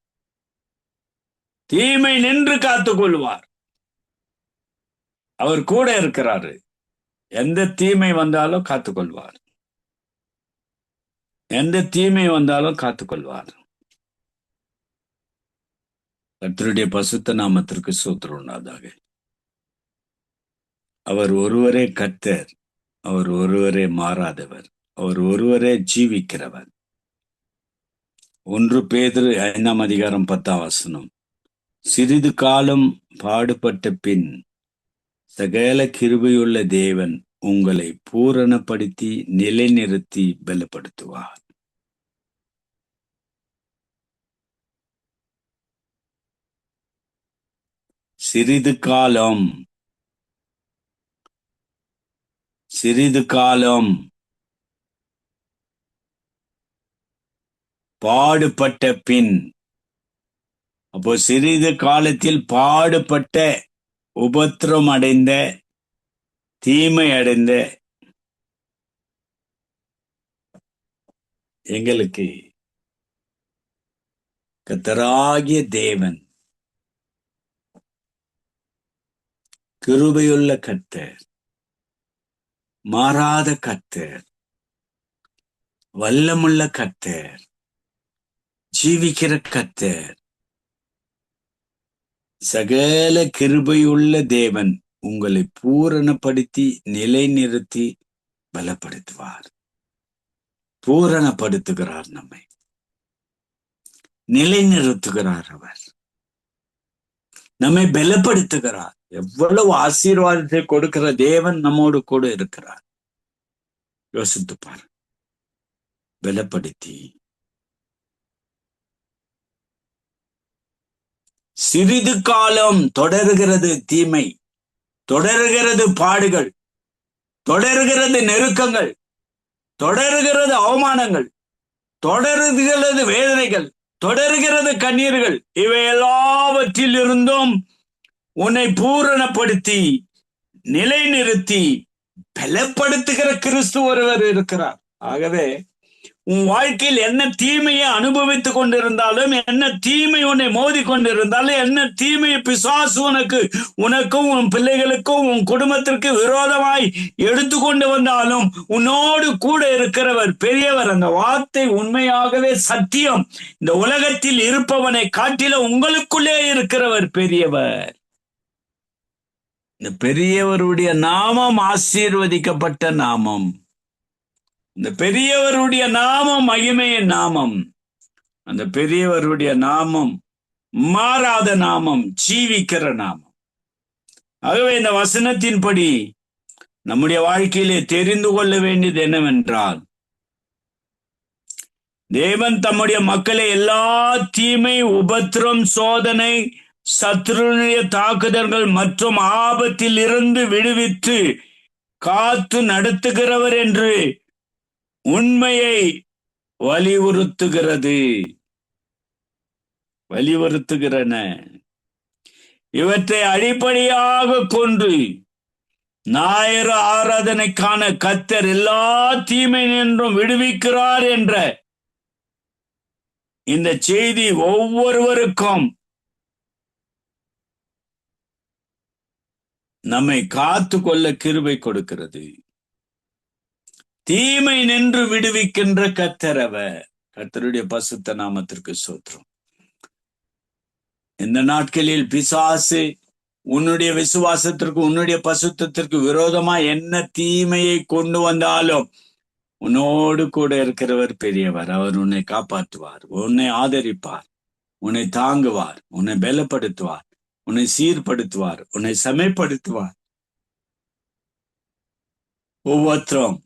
தீமை நின்று காத்துக் கொள்வார். அவர் கூட இருக்கிறாரு. எந்த தீமை வந்தாலும் காத்துக்கொள்வார். எந்த தீமை வந்தாலும் காத்துக்கொள்வார். கர்த்தருடைய பசுத்த நாமத்திற்கு ஸ்தோத்திரம் உண்டாவதாக. அவர் ஒருவரே கர்த்தர். அவர் ஒருவரே மாறாதவர். அவர் ஒருவரே ஜீவிக்கிறவர். 1 பேதுரு 5:10. சிறிது காலம் பாடுபட்ட பின் சகல கிருபையுள்ள தேவன் உங்களை பூரணப்படுத்தி நிலைநிறுத்தி பலப்படுத்துவார். சிறிது காலம் பாடுபட்ட பின். அப்போ சிறிது காலத்தில் பாடுபட்ட, உபத்திரம் அடைந்த, தீமை அடைந்த எங்களுக்கு கர்த்தராகிய தேவன், கிருபையுள்ள கர்த்தர், மாறாத கர்த்தர், வல்லமுள்ள கர்த்தர், ஜீவிக்கிற கர்த்தர், சகல கிருபையுள்ள தேவன் உங்களை பூரணப்படுத்தி நிலைநிறுத்தி பலப்படுத்துவார். பூரணப்படுத்துகிறார், நம்மை நிலைநிறுத்துகிறார். அவர் நம்மை பலப்படுத்துகிறார். எவ்வளவு ஆசீர்வாதத்தை கொடுக்கிற தேவன் நம்மோடு கூட இருக்கிறார். யோசித்து பாரு. பலப்படுத்தி சிறிது காலம் தொடர்கிறது தீமை, தொடர்கிறது பாடுகள், தொடர்கிறது நெருக்கங்கள், தொடர்கிறது அவமானங்கள், தொடர்கிறது வேதனைகள், தொடர்கிறது கண்ணீர்கள். இவை எல்லாவற்றிலிருந்தும் உன்னை பூரணப்படுத்தி நிலைநிறுத்தி பலப்படுத்துகிற கிறிஸ்து ஒருவர் இருக்கிறார். ஆகவே உன் வாழ்க்கையில் என்ன தீமையை அனுபவித்துக் கொண்டிருந்தாலும், என்ன தீமை உன்னை மோதி கொண்டிருந்தாலும், என்ன தீமையை பிசாசு உனக்கும் உன் பிள்ளைகளுக்கும் உன் குடும்பத்திற்கு விரோதமாய் எடுத்துக்கொண்டு வந்தாலும் உன்னோடு கூட இருக்கிறவர் பெரியவர். அந்த வார்த்தை உண்மையாகவே சத்தியம். இந்த உலகத்தில் இருப்பவனை காட்டில உங்களுக்குள்ளே இருக்கிறவர் பெரியவர். இந்த பெரியவருடைய நாமம் ஆசீர்வதிக்கப்பட்ட நாமம். இந்த பெரியவருடைய நாமம் மகிமையின் நாமம். அந்த பெரியவருடைய நாமம் மாறாத நாமம், ஜீவிக்கிற நாமம். ஆகவே இந்த வசனத்தின்படி நம்முடைய வாழ்க்கையிலே தெரிந்து கொள்ள வேண்டியது என்னவென்றால், தேவன் தம்முடைய மக்களை எல்லா தீமை, உபத்திரம், சோதனை, சத்துருடைய தாக்குதல்கள் மற்றும் ஆபத்தில் இருந்து விடுவித்து காத்து நடத்துகிறவர் என்று உண்மையை வலியுறுத்துகிறன. இவற்றை அடிப்படையாக கொண்டு ஞாயிறு ஆராதனைக்கான கர்த்தர் எல்லா தீமை நின்றும் விடுவிக்கிறார் என்ற இந்த செய்தி ஒவ்வொருவருக்கும் நம்மை காத்து கொள்ள கிருபை கொடுக்கிறது. தீமை நின்று விடுவிக்கின்ற கர்த்தர் அவர். கர்த்தருடைய பசுத்த நாமத்திற்கு ஸ்தோத்திரம். இந்த நாட்களில் பிசாசு உன்னுடைய விசுவாசத்திற்கு, உன்னுடைய பசுத்தத்திற்கு விரோதமா என்ன தீமையை கொண்டு வந்தாலும் உன்னோடு கூட இருக்கிறவர் பெரியவர். அவர் உன்னை காப்பாற்றுவார், உன்னை ஆதரிப்பார், உன்னை தாங்குவார், உன்னை பலப்படுத்துவார், உன்னை சீர்படுத்துவார், உன்னை செமைப்படுத்துவார். ஒவ்வொருத்தரும்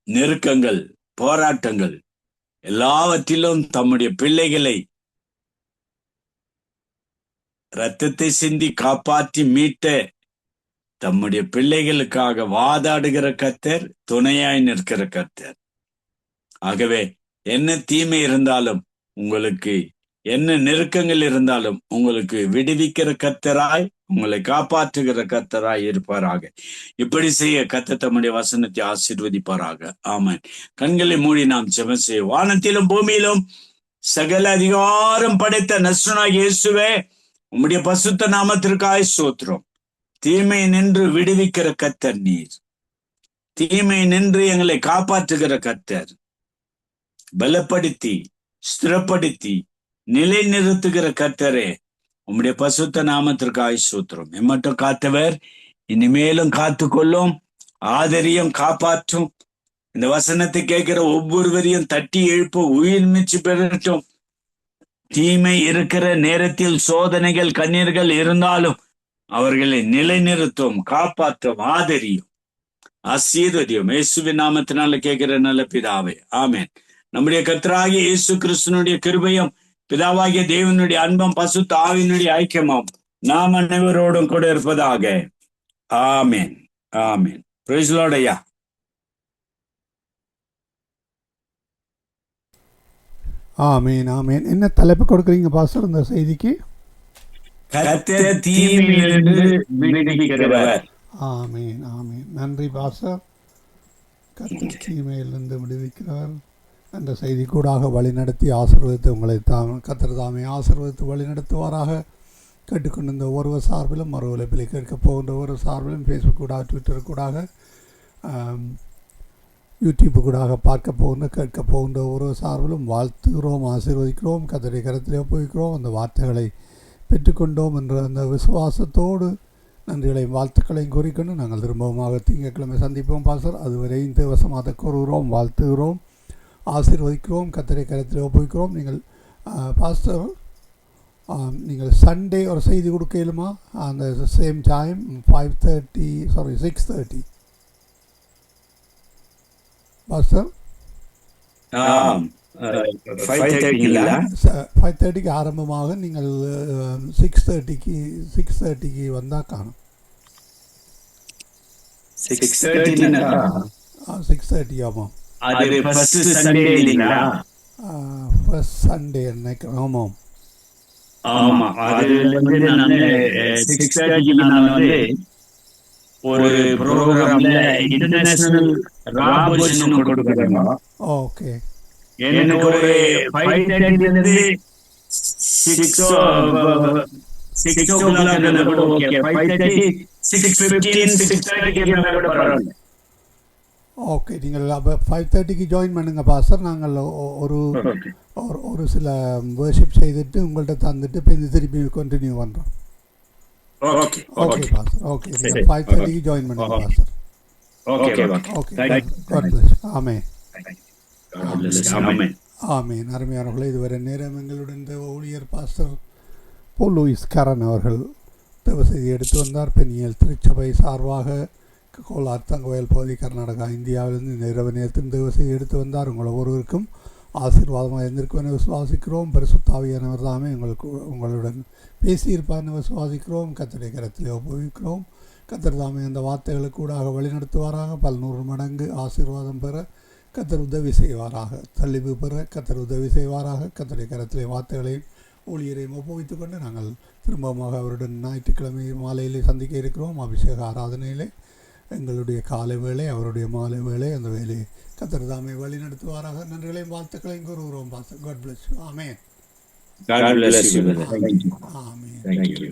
நெருக்கங்கள், போராட்டங்கள் எல்லாவற்றிலும் தம்முடைய பிள்ளைகளை இரத்தத்தை சிந்தி காப்பாற்றி மீட்ட தம்முடைய பிள்ளைகளுக்காக வாதாடுகிற கர்த்தர், துணையாய் நிற்கிற கர்த்தர். ஆகவே என்ன தீமை இருந்தாலும், உங்களுக்கு என்ன நெருக்கங்கள் இருந்தாலும், உங்களுக்கு விடுவிக்கிற கர்த்தராய், உங்களை காப்பாற்றுகிற கர்த்தராய் இருப்பாராக. இப்படி செய்ய கர்த்தர் தம்முடைய வசனத்தை ஆசீர்வதிப்பாராக. ஆமென். கண்களை மூடி நாம் ஜெபம் செய்ய. வானத்திலும் பூமியிலும் சகல அதிகாரம் படைத்த நஸ்ரனாகிய இயேசுவே, உம்முடைய பசுத்த நாமத்திற்காய் ஸ்தோத்திரம். தீமை நின்று விடுவிக்கிற கர்த்தர் நீர். தீமை நின்று எங்களை காப்பாற்றுகிற கர்த்தர். பலப்படுத்தி, ஸ்திரப்படுத்தி, நிலை நிறுத்துகிற கர்த்தரே, உம்முடைய பசுத்த நாமத்திற்காய் ஸ்தோத்திரம். எம்மட்டும் காத்தவர் இனிமேலும் காத்துக்கொள்ளும், ஆதரியும், காப்பாற்றும். இந்த வசனத்தை கேட்கிற ஒவ்வொருவரையும் தட்டி எழுப்ப உயிர் மீட்சி பெறட்டும். தீமை இருக்கிற நேரத்தில் சோதனைகள், கண்ணீர்கள் இருந்தாலும் அவர்களை நிலைநிறுத்தும், காப்பாற்றும், ஆதரியும், ஆசீர்வதியும். இயேசுவின் நாமத்தினால கேட்கிற நல்ல பிதாவே, ஆமென். நம்முடைய கர்த்தராகிய இயேசு கிறிஸ்துனுடைய கிருபையும், பிதாவாகிய தேவனுடைய அன்பும், பசுத்த ஆவியினுடைய ஐக்கியமும் நாம் அனைவரோடும் கூட இருப்பதாக. ஆமென், ஆமென். பிரைஸ் தி லார்ட் ஐயா. ஆமீன், ஆமீன். என்ன தலைப்பு கொடுக்குறீங்க பாஸ்டர் இந்த செய்திக்கு? கர்த்தர் தீமையிலிருந்து விடுவிக்கிறவர். ஆமீன், ஆமீன். நன்றி பாஸ்டர். கர்த்தர் தீமையிலிருந்து விடுவிக்கிறவர் என்ற செய்தி கூடாக வழிநடத்தி ஆசீர்வதித்து உங்களை கர்த்தர் தாமே ஆசீர்வதித்து வழிநடத்துவாராக. கேட்டுக்கொண்டிருந்த ஒருவர் சார்பிலும், மறு உழைப்பில் கேட்கப் போகின்ற ஒரு சார்பிலும், ஃபேஸ்புக் கூடாக, ட்விட்டர் கூடாக, யூடியூப் கூடாக பார்க்க போகின்ற, கேட்க போகின்ற ஒரு சார்பிலும் வாழ்த்துகிறோம், ஆசீர்வதிக்கிறோம், கர்த்தருடைய கரத்திலே ஒப்புவிக்கிறோம். அந்த வார்த்தைகளை பெற்றுக்கொண்டோம் என்ற அந்த விசுவாசத்தோடு நன்றிகளையும் வாழ்த்துக்களையும் கூறிக்கொண்டு நாங்கள் திரும்பவுமாக திங்கட்கிழமை சந்திப்போம் பாஸ்டர். அதுவரை இந்த வசமாக கூறுகிறோம், வாழ்த்துகிறோம், ஆசீர்வதிக்கிறோம், கர்த்தருடைய கரத்திலே ஒப்புவிக்கிறோம். நீங்கள் பாஸ்டர், நீங்கள் சண்டே ஒரு செய்தி கொடுக்க இயலுமா? அந்த சேம் டைம் 6:30 பாஸ்டர். 5:30 ஆரம்பமாக நீங்கள் 6:30 வந்தால் காணும். 6:30 ஆமாம். ஃபர்ஸ்ட் சண்டே நினைக்கிறேன். ஆமாம், ஆமா. அதுல வந்து நான் 6:30 நான் வந்து ஒரு ப்ரோக்ராம்ல இன்டர்நேஷனல் ராபோஷன் கொடுக்குறாங்க. ஓகே. எனக்கு ஒரு 5:30 இருந்து 6 o'clock கூட ஓகே. 5:30, 6:15, 6:30 கூட பரவாயில்ல. ஓகே, நீங்கள் அப்போ 5:30 ஜாயின் பண்ணுங்கள் பாஸ்டர். நாங்கள் ஒரு சில வர்ஷிப் செய்துட்டு உங்கள்கிட்ட தந்துட்டு இப்போ இது திருப்பி கண்டினியூ பண்ணுறோம். Okay pastor. ஓகே, நீங்கள் 5:30 ஜாயின் பண்ணுங்க பாஸ்டர். ஓகே. ஆமென், ஆமென். அருமையானவர்களே, இதுவரை நேரம் எங்களுடன் தேவ ஊழியர் பாஸ்டர் போல் லூயிஸ் கரன் அவர்கள் தேவ செய்தி எடுத்து வந்தார். பெண்ணியல் திருச்சபை சார்பாக கோலார் தங்கவயல் பகுதி, கர்நாடகா, இந்தியாவிலிருந்து இந்த இரவு நேரத்தில் தேவ செய்தி எடுத்து வந்தார். உங்கள் ஒவ்வொருவருக்கும் ஆசீர்வாதமாக இருந்திருக்கும் என விசுவாசிக்கிறோம். பரிசுத்த ஆவியானவர் தாமே உங்களுடன் பேசியிருப்பார் என விசுவாசிக்கிறோம். கர்த்தருடைய கரத்திலே ஒப்புவிக்கிறோம். கர்த்தர் தாமே அந்த வார்த்தைகளுக்கு கூடாக வழிநடத்துவாராக. 100 மடங்கு ஆசீர்வாதம் பெற கர்த்தர் உதவி செய்வாராக. தள்ளிவு பெற கர்த்தர் உதவி செய்வாராக. கர்த்தருடைய கரத்திலே வார்த்தைகளையும் ஊழியரையும் ஒப்புவித்துக் கொண்டு நாங்கள் திரும்பமாக அவருடன் ஞாயிற்றுக்கிழமை மாலையிலே சந்திக்க இருக்கிறோம். அபிஷேக ஆராதனையிலே எங்களுடைய காலை வேளை, அவருடைய மாலை வேளை, அந்த வேலையை கர்த்தர் தாமே வழி நடத்துவாராக. நன்றிகளையும் வாழ்த்துக்களையும் கூறுகிறோம் pastor. God bless you. Amen. God bless you. Amen. Thank you.